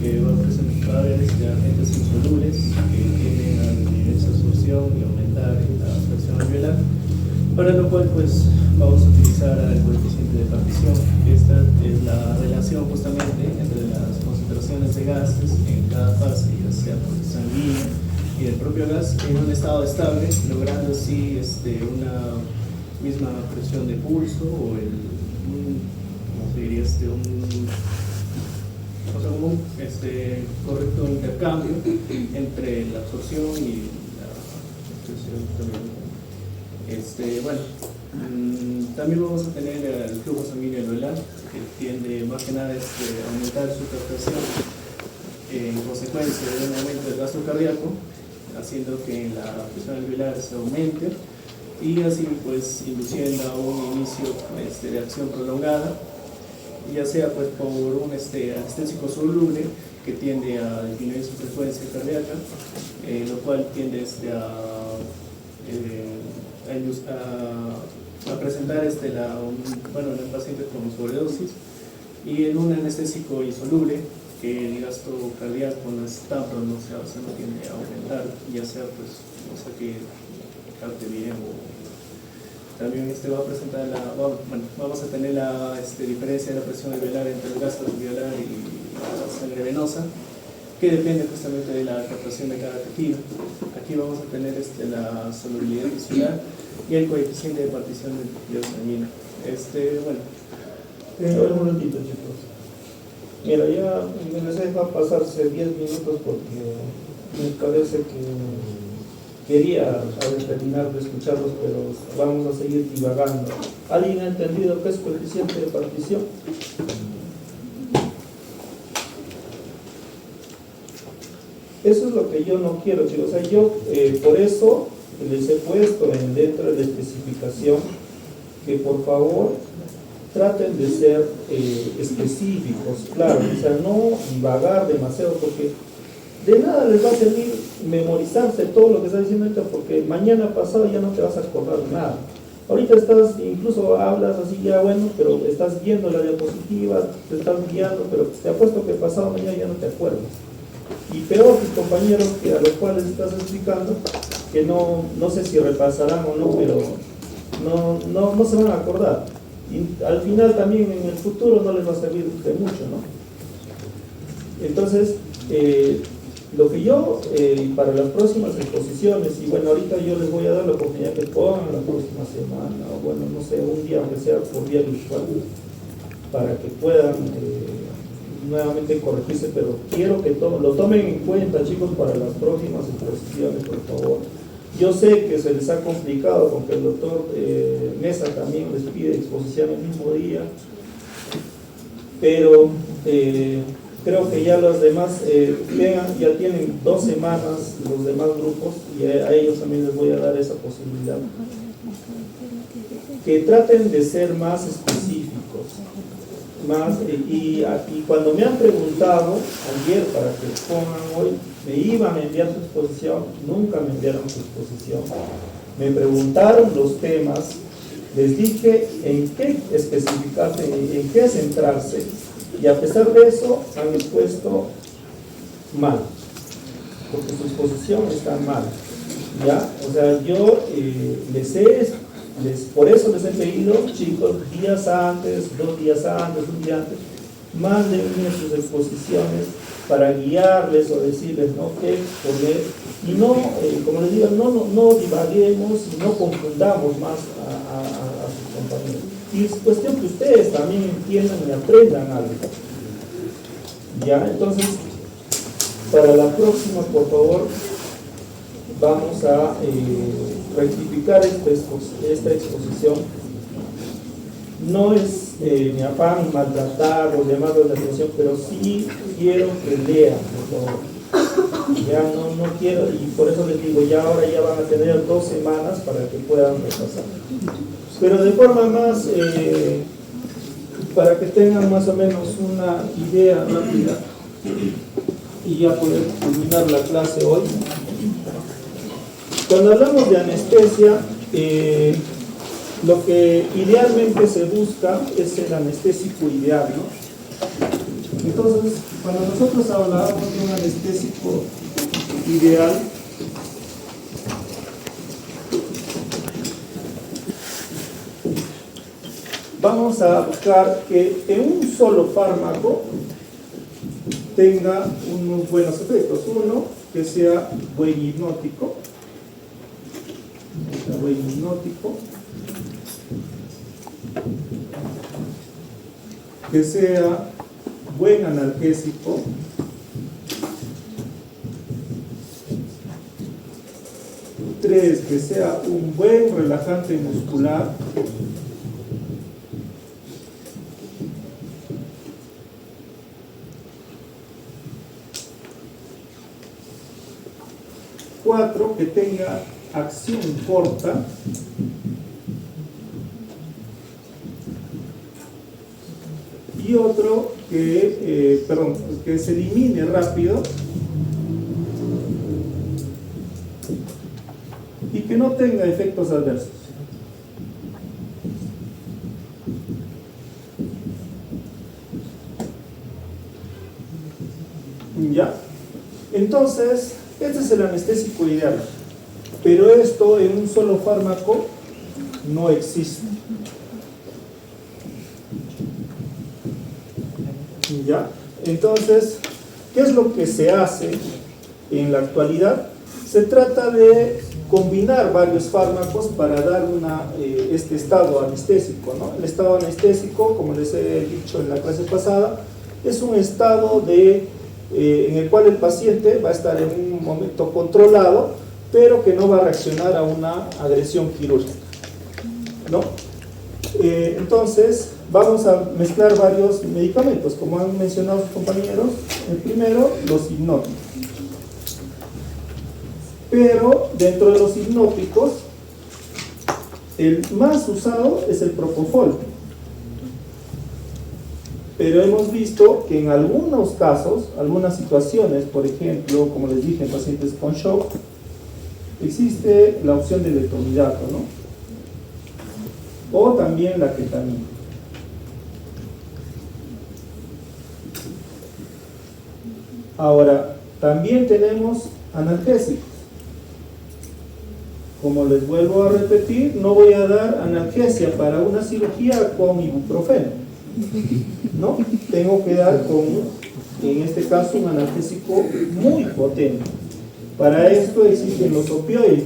que va a haber agentes insolubles que tienden a disminuir su absorción y aumentar la presión alveolar, para lo cual pues vamos a utilizar el coeficiente de partición. Esta es la relación justamente entre las concentraciones de gases en cada fase, ya sea sanguínea y el propio gas, en un estado estable, logrando así una misma presión de pulso o un correcto intercambio entre la absorción y la expresión también. También vamos a tener el flujo sanguíneo alveolar, que tiende más que nada a aumentar su captación en consecuencia de un aumento del gasto cardíaco, haciendo que la presión alveolar se aumente y así pues induciendo a un inicio de acción prolongada, ya sea pues por un anestésico soluble que tiende a disminuir su frecuencia cardíaca, lo cual tiende a presentar en el paciente con sobredosis, y en un anestésico insoluble que el gasto cardíaco no es tan pronunciado, o sea, no tiende a aumentar, ya sea pues que capte bien o también va a presentar vamos a tener la diferencia de la presión alveolar entre el gasto alveolar y la sangre venosa, que depende justamente de la captación de cada tejido. Aquí vamos a tener la solubilidad tisular y el coeficiente de partición del tejido sanguíneo. Un momentito, chicos. Mira, ya les deja pasarse 10 minutos porque me parece que quería terminar de escucharlos, pero vamos a seguir divagando. ¿Alguien ha entendido qué es coeficiente de partición? Eso es lo que yo no quiero, chicos. O sea, yo por eso les he puesto dentro de la especificación que por favor traten de ser específicos, claro, o sea, no divagar demasiado, porque de nada les va a servir memorizarse todo lo que está diciendo ahorita, porque mañana pasado ya no te vas a acordar de nada. Ahorita incluso hablas así ya bueno, pero estás viendo la diapositiva, te estás guiando, pero te apuesto que pasado mañana ya no te acuerdas. Y peor tus compañeros a los cuales estás explicando, que no sé si repasarán o no, pero no se van a acordar. Y al final también en el futuro no les va a servir de mucho, ¿no? Entonces, lo que yo, para las próximas exposiciones, y bueno, ahorita yo les voy a dar la oportunidad que pongan la próxima semana, o bueno, no sé, un día, aunque sea por vía virtual, para que puedan nuevamente corregirse, pero quiero que lo tomen en cuenta, chicos, para las próximas exposiciones, por favor. Yo sé que se les ha complicado, porque el doctor Mesa también les pide exposición el mismo día, pero creo que ya los demás ya tienen 2 semanas los demás grupos, y a ellos también les voy a dar esa posibilidad. Que traten de ser más específicos. Y cuando me han preguntado ayer para que pongan hoy, me iban a enviar su exposición, nunca me enviaron su exposición. Me preguntaron los temas, les dije en qué especificarse, en qué centrarse, y a pesar de eso han expuesto mal, porque su exposición está mal, ¿ya? O sea, yo por eso les he pedido, chicos, días antes, 2 días antes, un día antes, mándenme sus exposiciones para guiarles o decirles, ¿no?, qué poner, y no, como les digo, no divaguemos y no confundamos más a sus compañeros. Y es cuestión que ustedes también entiendan y aprendan algo. Ya, entonces, para la próxima, por favor, vamos a rectificar esta exposición. No es mi afán maltratar o llamarlos la atención, pero sí quiero que lean, por favor. Ya no quiero, y por eso les digo, ya ahora ya van a tener 2 semanas para que puedan repasar. Pero de forma más, para que tengan más o menos una idea rápida y ya poder culminar la clase hoy. Cuando hablamos de anestesia, lo que idealmente se busca es el anestésico ideal, ¿no? Entonces, cuando nosotros hablábamos de un anestésico ideal, vamos a buscar que en un solo fármaco tenga unos buenos efectos. Uno, que sea buen hipnótico, que sea buen analgésico, tres, que sea un buen relajante muscular, cuatro, que tenga acción corta, y otro que se elimine rápido y que no tenga efectos adversos. ¿Ya? Entonces, este es el anestésico ideal, pero esto en un solo fármaco no existe. ¿Ya? Entonces, ¿qué es lo que se hace en la actualidad? Se trata de combinar varios fármacos para dar este estado anestésico, ¿no? El estado anestésico, como les he dicho en la clase pasada, es un estado en el cual el paciente va a estar en un momento controlado, pero que no va a reaccionar a una agresión quirúrgica, ¿no? Entonces, vamos a mezclar varios medicamentos, como han mencionado sus compañeros. El primero, los hipnóticos. Pero dentro de los hipnóticos, el más usado es el propofol. Pero hemos visto que en algunos casos, algunas situaciones, por ejemplo, como les dije, en pacientes con shock, existe la opción del letrozolato, ¿no? O también la ketamina. Ahora, también tenemos analgésicos. Como les vuelvo a repetir, no voy a dar analgesia para una cirugía con ibuprofeno, ¿no? Tengo que dar con en este caso un analgésico muy potente. Para esto existen los opioides.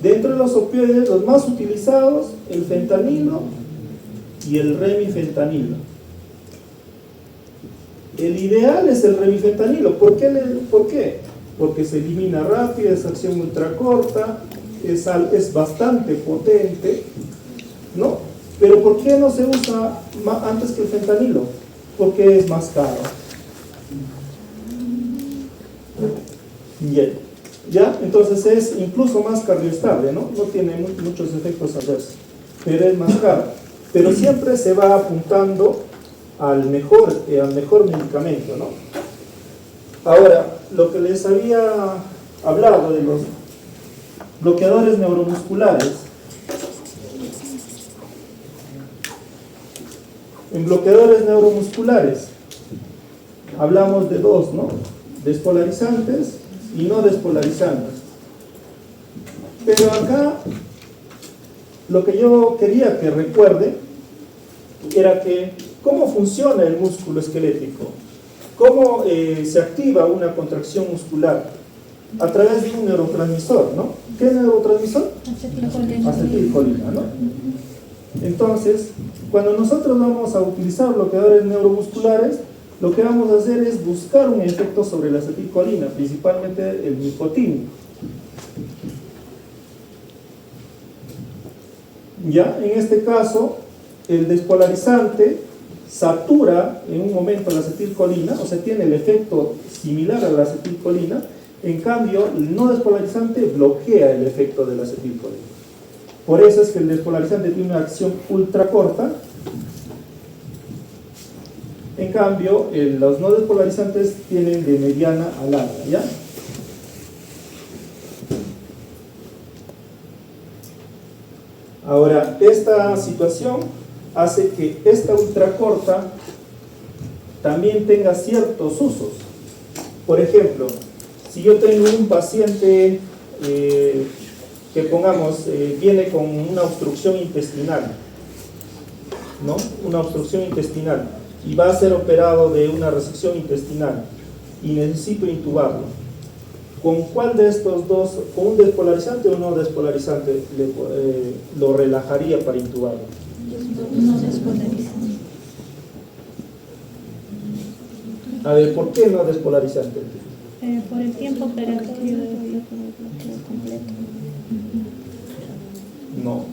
Dentro de los opioides, los más utilizados, el fentanilo y el remifentanilo. El ideal es el remifentanilo. ¿Por qué? Porque se elimina rápido, es acción ultra corta, es bastante potente, ¿no? Pero ¿por qué no se usa antes que el fentanilo? Porque es más caro. Bien. ¿Ya? Entonces es incluso más cardioestable, ¿no? No tiene muchos efectos adversos, pero es más caro. Pero siempre se va apuntando al mejor medicamento, ¿no? Ahora, lo que les había hablado de los bloqueadores neuromusculares. En bloqueadores neuromusculares hablamos de dos, ¿no? Despolarizantes y no despolarizantes. Pero acá lo que yo quería que recuerde era que cómo funciona el músculo esquelético, cómo se activa una contracción muscular a través de un neurotransmisor, ¿no? ¿Qué neurotransmisor? Acetilcolina, ¿no? Entonces, cuando nosotros vamos a utilizar bloqueadores neuromusculares, lo que vamos a hacer es buscar un efecto sobre la acetilcolina, principalmente el nicotínico. Ya, en este caso, el despolarizante satura en un momento la acetilcolina, o sea, tiene el efecto similar a la acetilcolina. En cambio, el no despolarizante bloquea el efecto de la acetilcolina. Por eso es que el despolarizante tiene una acción ultra corta. En cambio, los no despolarizantes tienen de mediana a larga, ¿ya? Ahora, esta situación hace que esta ultra corta también tenga ciertos usos. Por ejemplo, si yo tengo un paciente que pongamos, viene con una obstrucción intestinal, ¿no? Una obstrucción intestinal, y va a ser operado de una resección intestinal y necesito intubarlo. ¿Con cuál de estos dos, con un despolarizante o no despolarizante, lo relajaría para intubarlo? No despolarizante. A ver, ¿por qué no despolarizante? Por el tiempo operatorio del bloqueo completo. No.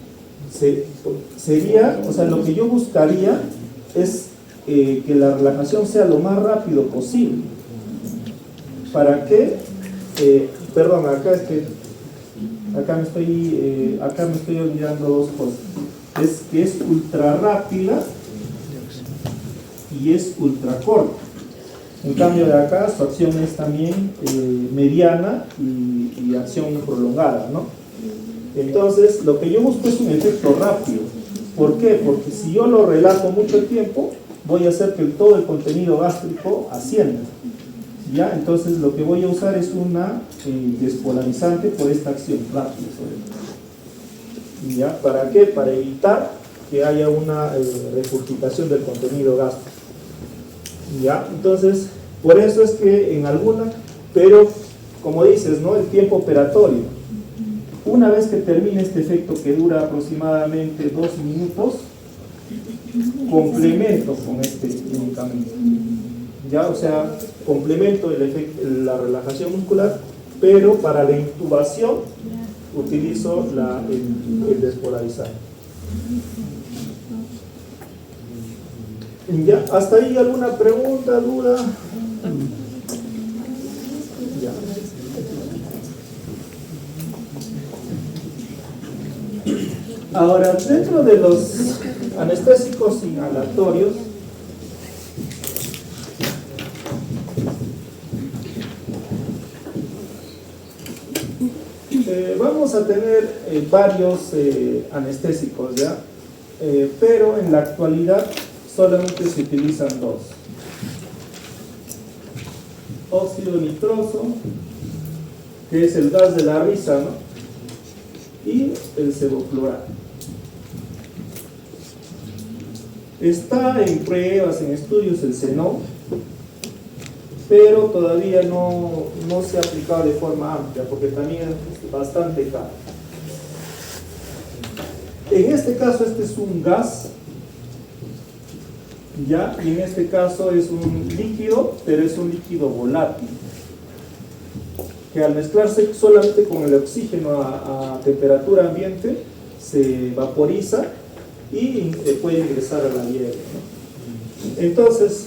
Sería, o sea, lo que yo buscaría es que la relajación sea lo más rápido posible. ¿Para qué? Perdón, acá me estoy olvidando dos cosas. Es que es ultra rápida y es ultra corta. En cambio de acá su acción es también mediana y acción prolongada, ¿no? Entonces lo que yo busco es un efecto rápido. ¿Por qué? Porque si yo lo relajo mucho tiempo, voy a hacer que todo el contenido gástrico ascienda, ¿ya? Entonces lo que voy a usar es una despolarizante por esta acción rápida sobre todo. ¿Ya? ¿Para qué? Para evitar que haya una regurgitación del contenido gástrico. ¿Ya? Entonces, por eso es que en alguna, pero como dices, ¿no? El tiempo operatorio. Una vez que termine este efecto que dura aproximadamente 2 minutos, complemento con este medicamento. ¿Ya? O sea, complemento la relajación muscular, pero para la intubación utilizo el despolarizante. ¿Ya? ¿Hasta ahí alguna pregunta, duda? Ya. Ahora, dentro de los anestésicos inhalatorios, vamos a tener varios anestésicos, ¿ya? Pero en la actualidad solamente se utilizan dos: óxido nitroso, que es el gas de la risa, ¿no? Y el sevoflurano. Está en pruebas, en estudios el Seno, pero todavía no se ha aplicado de forma amplia, porque también es bastante caro. En este caso, este es un gas, ¿ya? Y en este caso es un líquido, pero es un líquido volátil, que al mezclarse solamente con el oxígeno a temperatura ambiente, se vaporiza y puede ingresar a la nieve, ¿no? Entonces,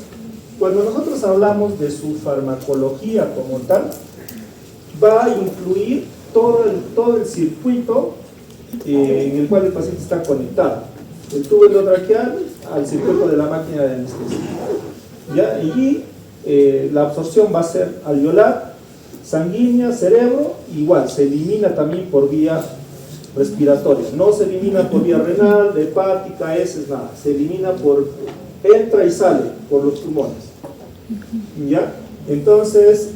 cuando nosotros hablamos de su farmacología como tal, va a incluir todo el circuito en el cual el paciente está conectado. El tubo endotraqueal al circuito de la máquina de anestesia. ¿Ya? Y la absorción va a ser alveolar, sanguínea, cerebro, igual, se elimina también por vía respiratoria. No se elimina por vía renal, hepática, heces, nada. Se elimina entra y sale por los pulmones. ¿Ya? Entonces,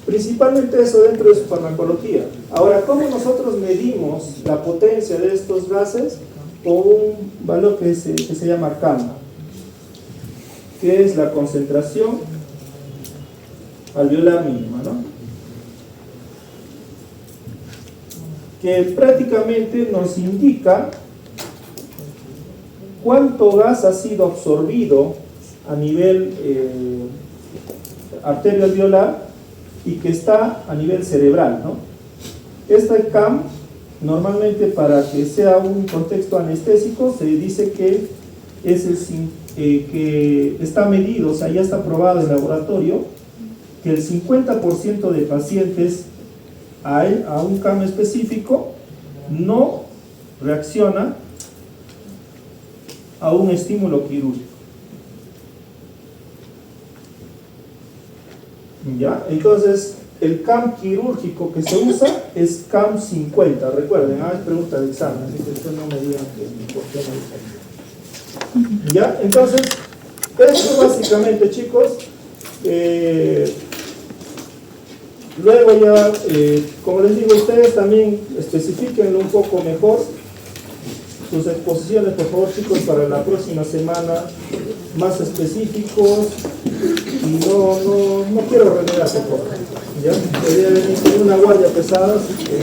principalmente eso dentro de su farmacología. Ahora, ¿cómo nosotros medimos la potencia de estos gases? Con un valor que se llama CAM, que es la concentración alveolar mínima, ¿no? Que prácticamente nos indica cuánto gas ha sido absorbido a nivel arterioalveolar y que está a nivel cerebral, ¿no? Esta CAM, normalmente para que sea un contexto anestésico, se dice que que está medido, o sea, ya está probado en laboratorio, que el 50% de pacientes a un CAM específico no reacciona a un estímulo quirúrgico. ¿Ya? Entonces, el CAM quirúrgico que se usa es CAM 50, recuerden, es pregunta de examen, así que ustedes no me digan que por qué no lo saben. ¿Ya? Entonces, esto básicamente, chicos, luego ya, como les digo, ustedes también especifiquenlo un poco mejor, sus exposiciones, por favor, chicos, para la próxima semana, más específicos, y no quiero renegar tampoco, ¿ya? Debería venir con una guardia pesada, así que...